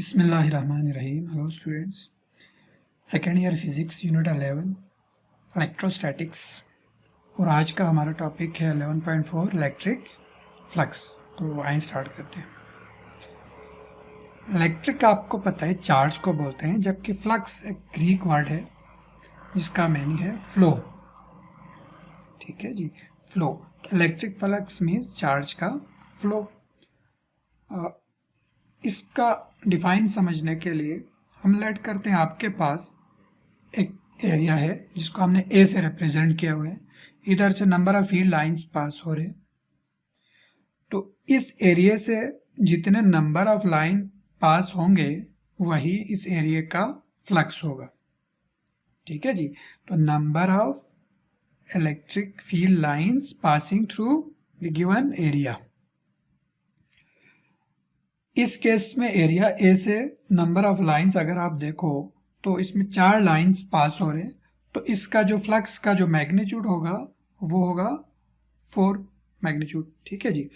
बिस्मिल्लाहिर्रहमानिर्रहीम। Hello students, second year physics unit 11 electrostatics, और आज का हमारा टॉपिक है 11.4 इलेक्ट्रिक फ्लक्स। तो आइए स्टार्ट करते हैं। इलेक्ट्रिक आपको पता है चार्ज को बोलते हैं, जबकि फ्लक्स एक ग्रीक वर्ड है जिसका मीनिंग है फ्लो। ठीक है जी, flow. Electric flux means charge का फ्लो। इसका डिफाइन समझने के लिए हम लेट करते हैं आपके पास एक एरिया है जिसको हमने ए से रिप्रेजेंट किया हुआ है। इधर से number of field lines pass हो रहे, तो इस एरिया से जितने नंबर ऑफ लाइन पास होंगे वही इस एरिया का फ्लक्स होगा। ठीक है जी, तो number of electric field lines passing through the given area. इस केस में एरिया ए से नंबर ऑफ लाइंस अगर आप देखो तो इसमें 4 लाइंस पास हो रहे, तो इसका जो फ्लक्स का जो मैग्नीट्यूड होगा वो होगा 4 मैग्नीट्यूड। ठीक है जी,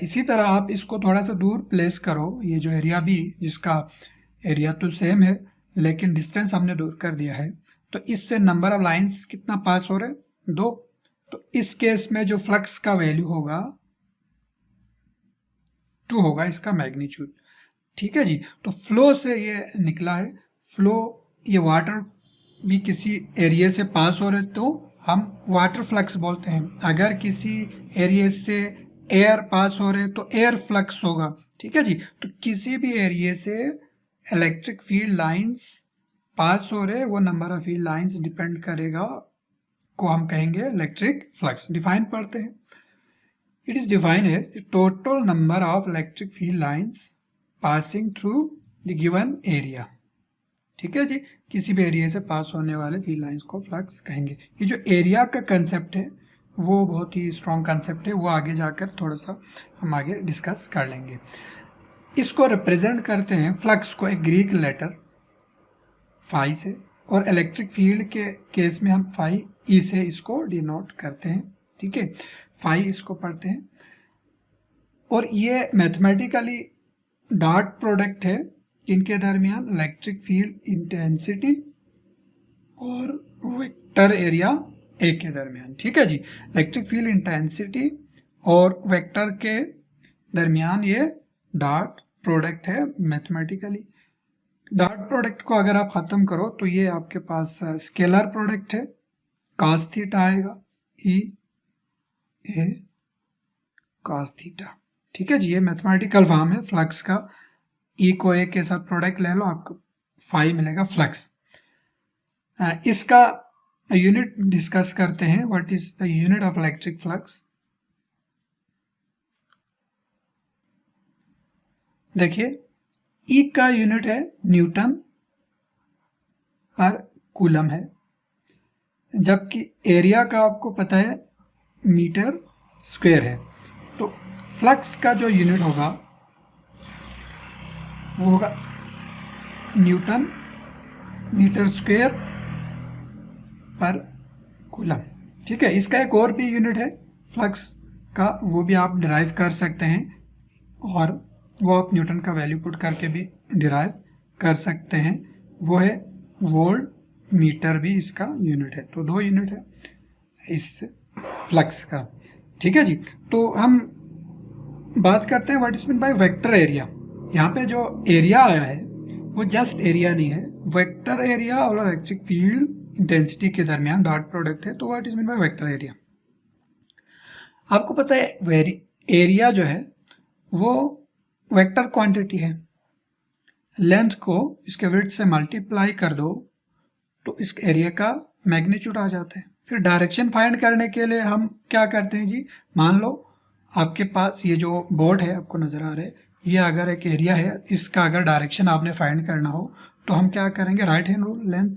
इसी तरह आप इसको थोड़ा सा दूर प्लेस करो, ये जो एरिया भी, जिसका एरिया तो सेम है लेकिन डिस्टेंस हमने दूर कर दिया है, तो इससे नंबर ऑफ लाइंस कितना पास हो रहे, 2। तो इस केस में जो फ्लक्स का वैल्यू होगा 2 होगा इसका मैग्नीट्यूड। ठीक है जी, तो फ्लो से ये निकला है। फ्लो, ये वाटर भी किसी एरिया से पास हो रहे तो हम वाटर फ्लक्स बोलते हैं। अगर किसी एरिया से एयर पास हो रहे तो एयर फ्लक्स होगा। ठीक है जी, तो किसी भी एरिया से इलेक्ट्रिक फील्ड लाइंस पास हो रहे, वो number of field lines depend करेगा, को हम कहेंगे इलेक्ट्रिक फ्लक्स। डिफाइन पढ़ते हैं। It is defined as the total number of electric field lines passing through the given area. ठीक है जी, किसी भी एरिया से पास होने वाले फील्ड लाइंस को फ्लक्स कहेंगे। ये जो एरिया का कंसेप्ट है वो बहुत ही स्ट्रॉन्ग कंसेप्ट है, वो आगे जाकर थोड़ा सा हम आगे डिस्कस कर लेंगे। इसको रिप्रेजेंट करते हैं फ्लक्स को एक ग्रीक लेटर फाई से, और इलेक्ट्रिक फील्ड के केस में हम फाई ई से इसको डिनोट करते हैं। ठीक है, फाई इसको पढ़ते हैं, और ये मैथमेटिकली डॉट प्रोडक्ट है इनके दरमियान इलेक्ट्रिक फील्ड इंटेंसिटी और वेक्टर एरिया ए के दरमियान। ठीक है जी, इलेक्ट्रिक फील्ड इंटेंसिटी और वेक्टर के दरमियान ये डॉट प्रोडक्ट है मैथमेटिकली। डॉट प्रोडक्ट को अगर आप ख़त्म करो तो ये आपके पास स्केलर प्रोडक्ट है, cos थीटा आएगा, ई ए cos थीटा। ठीक है जी, ये मैथमेटिकल फॉर्म है फ्लक्स का। ई को ए के साथ प्रोडक्ट ले लो, आपको फाई मिलेगा फ्लक्स। इसका यूनिट डिस्कस करते हैं। What is the unit of electric flux? देखिए, ई का यूनिट है न्यूटन पर कूलम है, जबकि एरिया का आपको पता है मीटर स्क्वायर है। तो फ्लक्स का जो यूनिट होगा वो होगा न्यूटन मीटर स्क्वायर पर कूलम। ठीक है, इसका एक और भी यूनिट है फ्लक्स का, वो भी आप डिराइव कर सकते हैं, और वो आप न्यूटन का वैल्यू पुट करके भी डिराइव कर सकते हैं। वो है वोल्ट मीटर, भी इसका यूनिट है। तो 2 यूनिट है इस फ्लक्स का। ठीक है जी, तो हम बात करते हैं what is mean by vector area. यहाँ पे जो एरिया आया है वो जस्ट एरिया नहीं है, वेक्टर एरिया और इलेक्ट्रिक फील्ड इंटेंसिटी के दरमियान डॉट प्रोडक्ट है। तो what is mean by vector area? आपको पता है एरिया जो है वो वेक्टर क्वांटिटी है। लेंथ को इसके विड्थ से मल्टीप्लाई कर दो तो इस एरिया का मैग्नीट्यूड आ जाता है। फिर डायरेक्शन फाइंड करने के लिए हम क्या करते हैं जी, मान लो आपके पास ये जो बोर्ड है आपको नज़र आ रहा है, ये अगर एक एरिया है, इसका अगर डायरेक्शन आपने फाइंड करना हो तो हम क्या करेंगे, right hand rule, length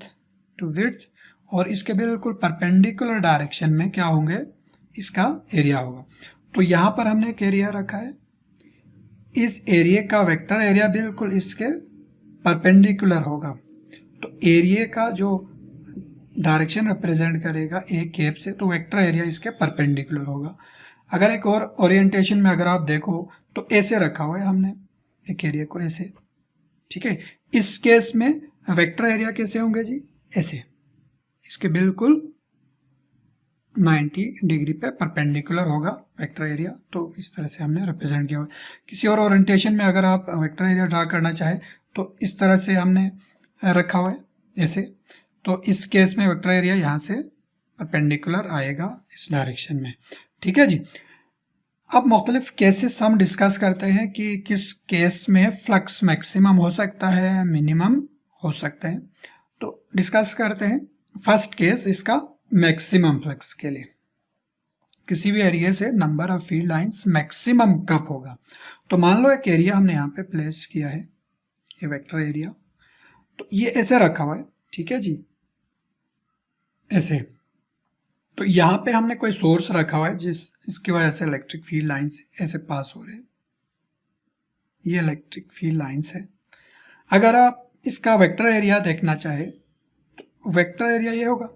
to width, और इसके बिल्कुल परपेंडिकुलर डायरेक्शन में क्या होंगे, इसका एरिया होगा। तो यहाँ पर हमने एक एरिया रखा है, इस एरिया का वेक्टर एरिया बिल्कुल इसके परपेंडिकुलर होगा। तो एरिया का जो डायरेक्शन रिप्रेजेंट करेगा ए कैप से, तो वेक्टर एरिया इसके परपेंडिकुलर होगा। अगर एक और ओरिएंटेशन में अगर आप देखो तो ऐसे रखा हुआ है हमने एक एरिया को, ऐसे ठीक है। इस केस में वेक्टर एरिया कैसे होंगे जी, ऐसे, इसके बिल्कुल 90 डिग्री पे परपेंडिकुलर होगा वेक्टर एरिया। तो इस तरह से हमने रिप्रेजेंट किया हुआ है। किसी और ओरिएंटेशन में अगर आप वेक्टर एरिया ड्रा करना चाहें तो इस तरह से हमने रखा हुआ है ऐसे। तो इस केस में वेक्टर एरिया यहाँ से परपेंडिकुलर आएगा इस डायरेक्शन में, ठीक है जी। अब मुख्तलिफ केसेस हम डिस्कस करते हैं कि किस केस में फ्लक्स मैक्सिमम हो सकता है, मिनिमम हो सकता है। तो डिस्कस करते हैं फर्स्ट केस इसका, मैक्सिमम फ्लक्स के लिए किसी भी एरिया से number of field lines maximum कब होगा। तो मान लो एक एरिया हमने यहाँ पे प्लेस किया है, ये वेक्टर एरिया, तो ये ऐसे रखा हुआ है, ठीक है जी, ऐसे। तो यहाँ पे हमने कोई सोर्स रखा हुआ है इसकी वजह से इलेक्ट्रिक फील्ड लाइंस ऐसे पास हो रहे हैं, ये इलेक्ट्रिक फील्ड लाइंस है। अगर आप इसका वेक्टर एरिया देखना चाहे तो वेक्टर एरिया ये होगा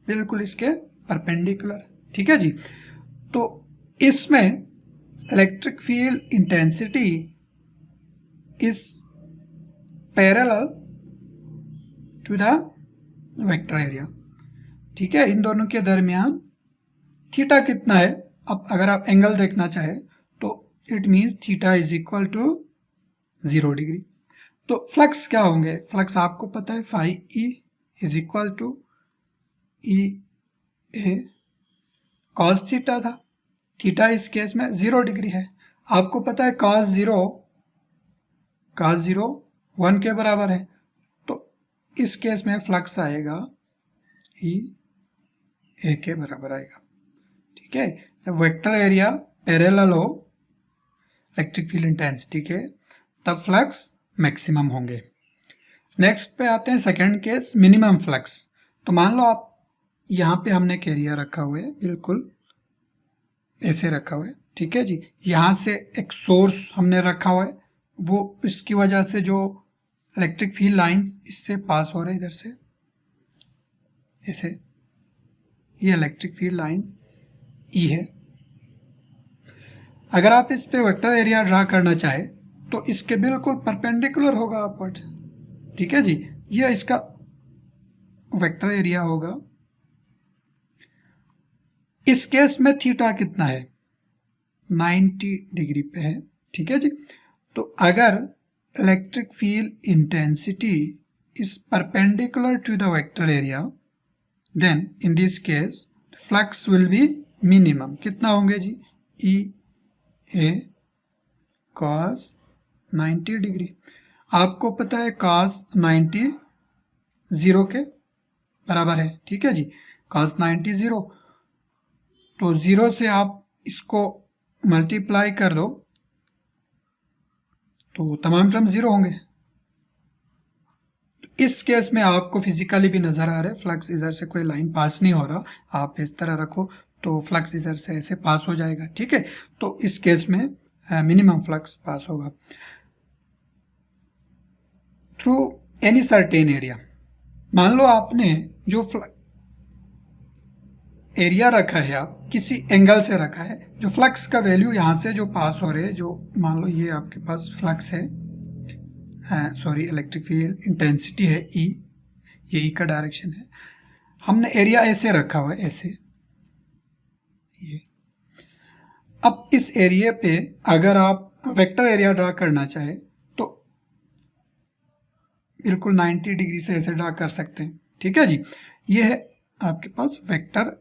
बिल्कुल इसके परपेंडिकुलर, ठीक है जी। तो इसमें electric field intensity is parallel to the vector area, ठीक है। इन दोनों के दरमियान थीटा कितना है, अब अगर आप एंगल देखना चाहे तो it means theta is equal to 0 degree. तो फ्लक्स क्या होंगे, फ्लक्स आपको पता है phi E is equal to E A cos theta था, थीटा इस केस में 0 डिग्री है। आपको पता है कॉस जीरो 1 के बराबर है। तो इस केस में फ्लक्स आएगा ई ए के बराबर आएगा, ठीक है। जब वेक्टर एरिया पैरेलल हो इलेक्ट्रिक फील्ड इंटेंसिटी के तब फ्लक्स मैक्सिमम होंगे। नेक्स्ट पे आते हैं सेकंड केस, मिनिमम फ्लक्स। तो मान लो आप यहाँ पे हमने एक एरिया रखा हुआ है, बिल्कुल ऐसे रखा हुआ है, ठीक है जी। यहाँ से एक सोर्स हमने रखा हुआ है, वो इसकी वजह से जो इलेक्ट्रिक फील्ड लाइंस इससे पास हो रहे हैं इधर से ऐसे, ये इलेक्ट्रिक फील्ड लाइंस ई है। अगर आप इस पे वेक्टर एरिया ड्रा करना चाहे तो इसके बिल्कुल परपेंडिकुलर होगा अपवर्ड, ठीक है जी। ये इसका वेक्टर एरिया होगा। इस केस में थीटा कितना है, 90 डिग्री पे है, ठीक है जी। तो अगर electric field intensity is perpendicular to the vector area then in this case flux will be minimum. कितना होंगे जी, ई ए कॉस 90 डिग्री। आपको पता है कॉस 90 0 के बराबर है, ठीक है जी। कॉस 90 0, तो 0 से आप इसको मल्टीप्लाई कर दो तो तमाम टर्म 0 होंगे। इस केस में आपको फिजिकली भी नज़र आ रहा है फ्लक्स इधर से कोई लाइन पास नहीं हो रहा, आप इस तरह रखो तो फ्लक्स इधर से ऐसे पास हो जाएगा, ठीक है। तो इस केस में मिनिमम फ्लक्स पास होगा थ्रू एनी सर्टेन एरिया। मान लो आपने जो एरिया रखा है, आप किसी एंगल से रखा है, जो फ्लक्स का वैल्यू यहाँ से जो पास हो रहे हैं, जो मान लो ये आपके पास फ्लक्स है, सॉरी इलेक्ट्रिक फील्ड इंटेंसिटी है ई, ये ई का डायरेक्शन है। हमने एरिया ऐसे रखा हुआ है, ऐसे ये। अब इस एरिया पे अगर आप वेक्टर एरिया ड्रा करना चाहे तो बिल्कुल 90 डिग्री से ऐसे ड्रा कर सकते हैं, ठीक है जी। ये है आपके पास वेक्टर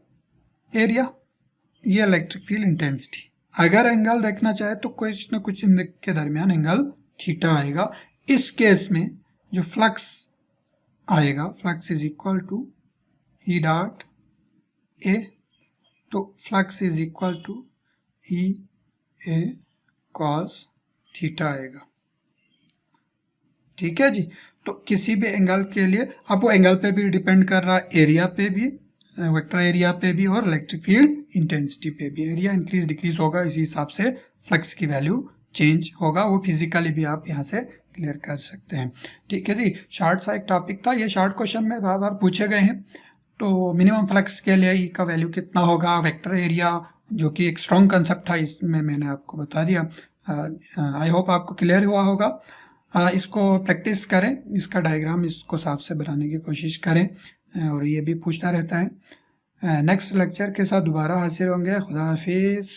एरिया, ये इलेक्ट्रिक फील्ड इंटेंसिटी। अगर एंगल देखना चाहे तो कुछ ना कुछ इनके दरमियान एंगल थीटा आएगा। इस केस में जो फ्लक्स आएगा, flux is equal to E dot A, तो flux is equal to E A cos theta आएगा, ठीक है जी। तो किसी भी एंगल के लिए, अब वो एंगल पे भी डिपेंड कर रहा है, एरिया पे भी, वेक्टर एरिया पे भी और इलेक्ट्रिक फील्ड इंटेंसिटी पे भी। एरिया इंक्रीज डिक्रीज होगा, इसी हिसाब से फ्लक्स की वैल्यू चेंज होगा। वो फिजिकली भी आप यहाँ से क्लियर कर सकते हैं, ठीक है जी। शॉर्ट सा एक टॉपिक था, ये शॉर्ट क्वेश्चन में बार बार पूछे गए हैं। तो मिनिमम फ्लक्स के लिए ई का वैल्यू कितना होगा, वेक्टर एरिया जो कि एक स्ट्रॉन्ग कंसेप्ट था, इसमें मैंने आपको बता दिया। आई होप आपको क्लियर हुआ होगा। इसको प्रैक्टिस करें, इसका डायग्राम इसको साफ से बनाने की कोशिश करें, और ये भी पूछता रहता है। नेक्स्ट लेक्चर के साथ दोबारा हाजिर होंगे। खुदा हाफिज़।